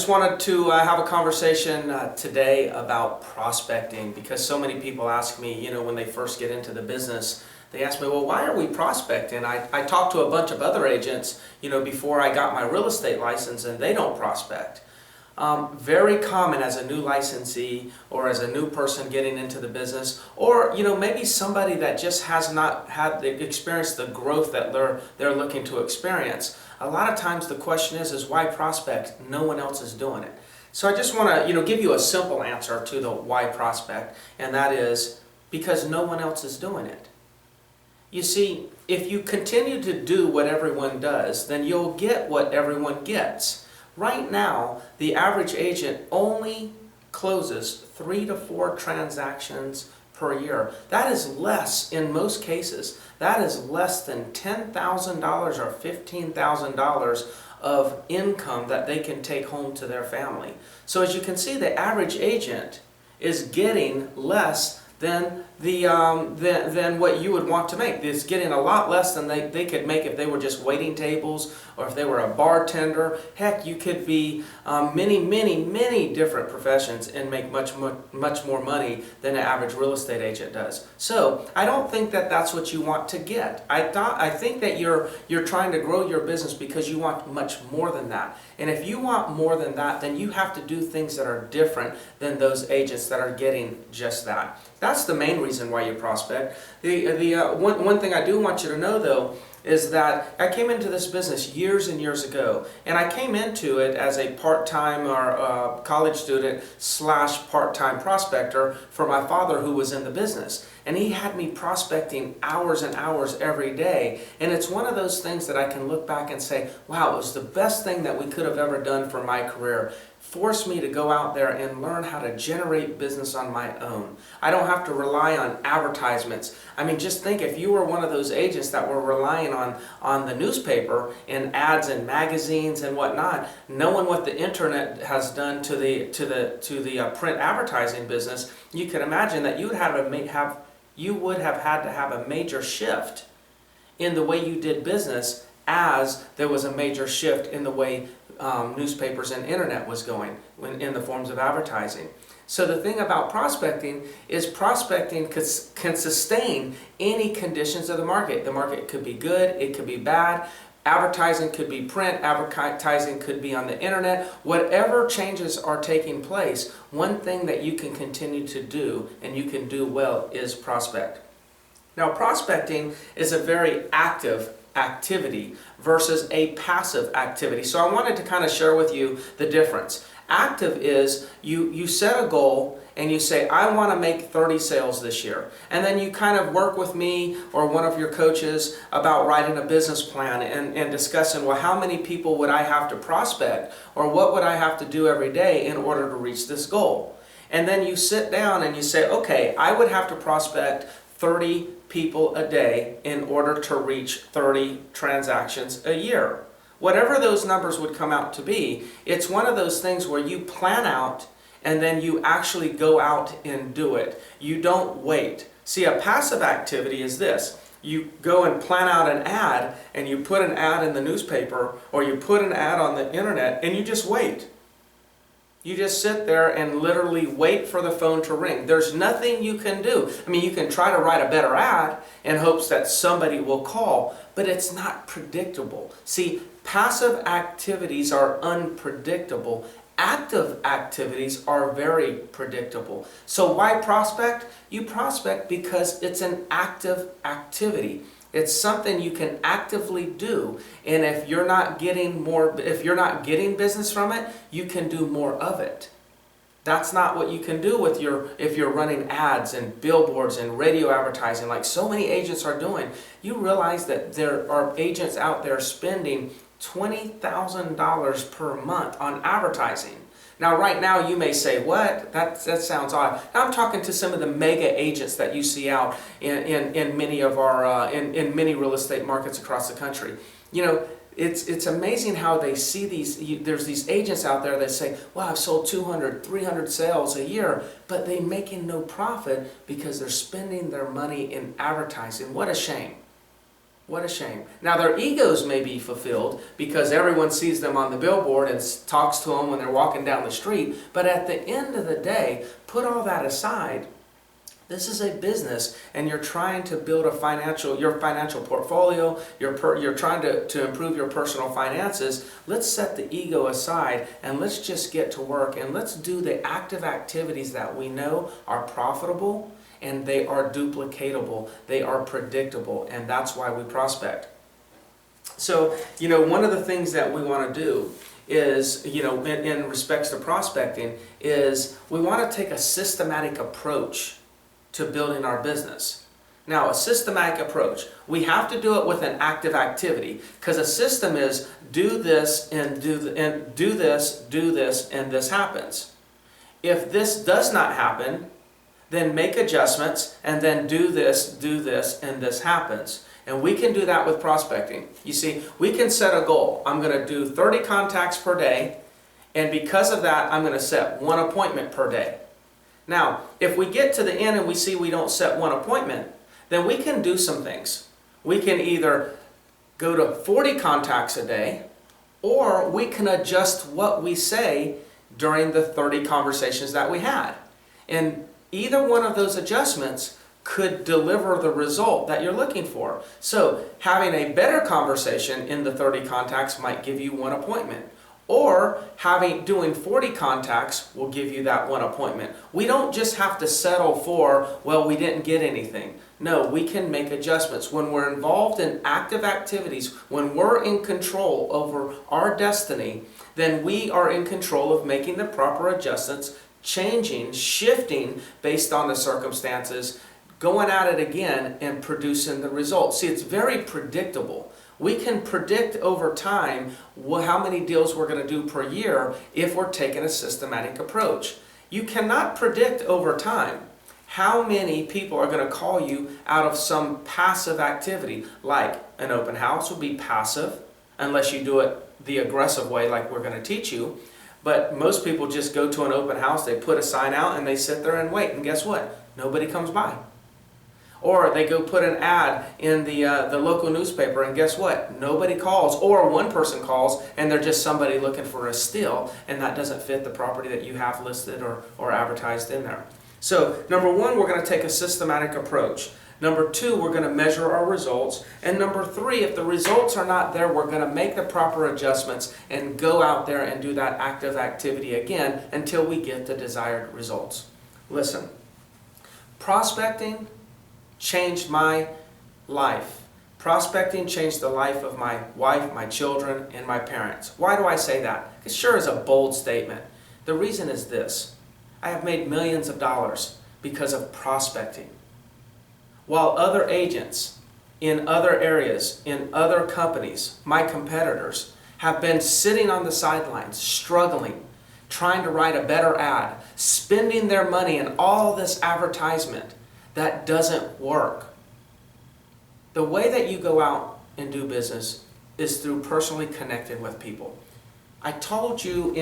just wanted to have a conversation today about prospecting, because so many people ask me, when they first get into the business, they ask me, well, why are we prospecting? I talked to a bunch of other agents, before I got my real estate license, and they don't prospect. Very common as a new licensee or as a new person getting into the business, or maybe somebody that just has not had experienced the growth that they're looking to experience. A lot of times the question is why prospect? No one else is doing it. So I just want to give you a simple answer to the why prospect, and that is because no one else is doing it. You see, if you continue to do what everyone does, then you'll get what everyone gets. Right now, the average agent only closes 3 to 4 transactions per year. That is less, in most cases, that is less than $10,000 or $15,000 of income that they can take home to their family. So as you can see, the average agent is getting less than what you would want to make. It's getting a lot less than they could make if they were just waiting tables or if they were a bartender. Heck, you could be many different professions and make much more money than an average real estate agent does. So I don't think that that's what you want to get. I think that you're trying to grow your business because you want much more than that. And if you want more than that, then you have to do things that are different than those agents that are getting just that. That's the main reason why you prospect. One thing I do want you to know, though, is that I came into this business years and years ago, and I came into it as a part-time or college student / part-time prospector for my father, who was in the business. And he had me prospecting hours and hours every day. And it's one of those things that I can look back and say, wow, it was the best thing that we could have ever done for my career. Forced me to go out there and learn how to generate business on my own. I don't have to rely on advertisements. I mean, just think if you were one of those agents that were relying on the newspaper and ads and magazines and whatnot, knowing what the internet has done to the print advertising business, you can imagine that you would have had to have a major shift in the way you did business, as there was a major shift in the way newspapers and internet was going in the forms of advertising. So the thing about prospecting is prospecting can sustain any conditions of the market. The market could be good, it could be bad. Advertising could be print, advertising could be on the internet. Whatever changes are taking place, one thing that you can continue to do and you can do well is prospect. Now, prospecting is a very active activity versus a passive activity. So I wanted to kind of share with you the difference. Active is you set a goal and you say, I want to make 30 sales this year. And then you kind of work with me or one of your coaches about writing a business plan and discussing, well, how many people would I have to prospect, or what would I have to do every day in order to reach this goal? And then you sit down and you say, okay, I would have to prospect 30 people a day in order to reach 30 transactions a year. Whatever those numbers would come out to be, it's one of those things where you plan out and then you actually go out and do it. You don't wait. See, a passive activity is this. You go and plan out an ad, and you put an ad in the newspaper or you put an ad on the internet, and you just wait. You just sit there and literally wait for the phone to ring. There's nothing you can do. I mean, you can try to write a better ad in hopes that somebody will call, but it's not predictable. See, passive activities are unpredictable. Active activities are very predictable. So why prospect? You prospect because it's an active activity. It's something you can actively do, and if you're not getting business from it, you can do more of it. That's not what you can do if you're running ads and billboards and radio advertising like so many agents are doing. You realize that there are agents out there spending $20,000 per month on advertising. Now, right now, you may say, what? That sounds odd. Now, I'm talking to some of the mega agents that you see out in many of our in many real estate markets across the country. It's amazing how they see there's these agents out there that say, wow, I've sold 200, 300 sales a year, but they're making no profit because they're spending their money in advertising. What a shame. What a shame. Now their egos may be fulfilled because everyone sees them on the billboard and talks to them when they're walking down the street. But at the end of the day, put all that aside. This is a business, and you're trying to build your financial portfolio. You're trying to improve your personal finances. Let's set the ego aside and let's just get to work and let's do the active activities that we know are profitable and they are duplicatable. They are predictable, and that's why we prospect. So, one of the things that we want to do is, in respects to prospecting, is we want to take a systematic approach to building our business. Now, a systematic approach, we have to do it with an active activity, because a system is do this and do this, and this happens. If this does not happen, then make adjustments, and then do this, and this happens. And we can do that with prospecting. You see, we can set a goal. I'm going to do 30 contacts per day, and because of that, I'm going to set 1 appointment per day. Now, if we get to the end and we see we don't set 1 appointment, then we can do some things. We can either go to 40 contacts a day, or we can adjust what we say during the 30 conversations that we had. And either one of those adjustments could deliver the result that you're looking for. So having a better conversation in the 30 contacts might give you 1 appointment. Or doing 40 contacts will give you that 1 appointment. We don't just have to settle for, well, we didn't get anything. No, we can make adjustments. When we're involved in active activities, when we're in control over our destiny, then we are in control of making the proper adjustments, changing, shifting based on the circumstances, going at it again and producing the results. See, it's very predictable. We can predict over time how many deals we're going to do per year if we're taking a systematic approach. You cannot predict over time how many people are going to call you out of some passive activity. Like an open house would be passive unless you do it the aggressive way like we're going to teach you. But most people just go to an open house, they put a sign out and they sit there and wait, and guess what? Nobody comes by. Or they go put an ad in the local newspaper, and guess what? Nobody calls. Or one person calls and they're just somebody looking for a steal, and that doesn't fit the property that you have listed or advertised in there. So number 1, we're going to take a systematic approach. Number 2, we're going to measure our results. And number 3, if the results are not there, we're going to make the proper adjustments and go out there and do that active activity again until we get the desired results. Listen, prospecting changed my life. Prospecting changed the life of my wife, my children, and my parents. Why do I say that? It sure is a bold statement. The reason is this. I have made millions of dollars because of prospecting. While other agents in other areas, in other companies, my competitors, have been sitting on the sidelines, struggling, trying to write a better ad, spending their money in all this advertisement, that doesn't work. The way that you go out and do business is through personally connecting with people. I told you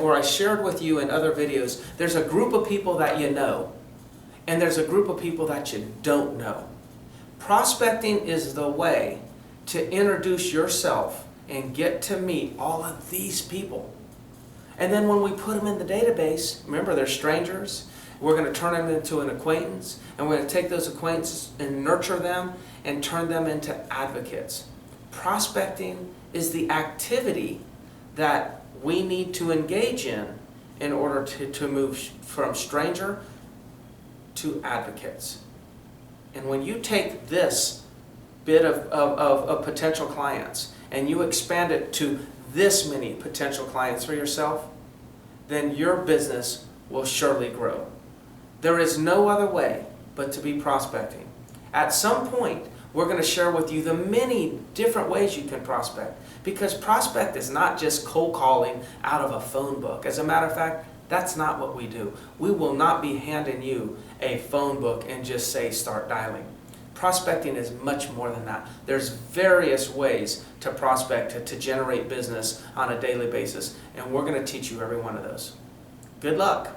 or I shared with you in other videos, there's a group of people that you know, and there's a group of people that you don't know. Prospecting is the way to introduce yourself and get to meet all of these people. And then when we put them in the database, remember they're strangers, we're going to turn them into an acquaintance, and we're going to take those acquaintances and nurture them and turn them into advocates. Prospecting is the activity that we need to engage in order to move from stranger to advocates. And when you take this bit of potential clients and you expand it to this many potential clients for yourself, then your business will surely grow. There is no other way but to be prospecting. At some point, we're going to share with you the many different ways you can prospect, because prospect is not just cold calling out of a phone book. As a matter of fact, that's not what we do. We will not be handing you a phone book and just say start dialing. Prospecting is much more than that. There's various ways to prospect, to generate business on a daily basis, and we're going to teach you every one of those. Good luck.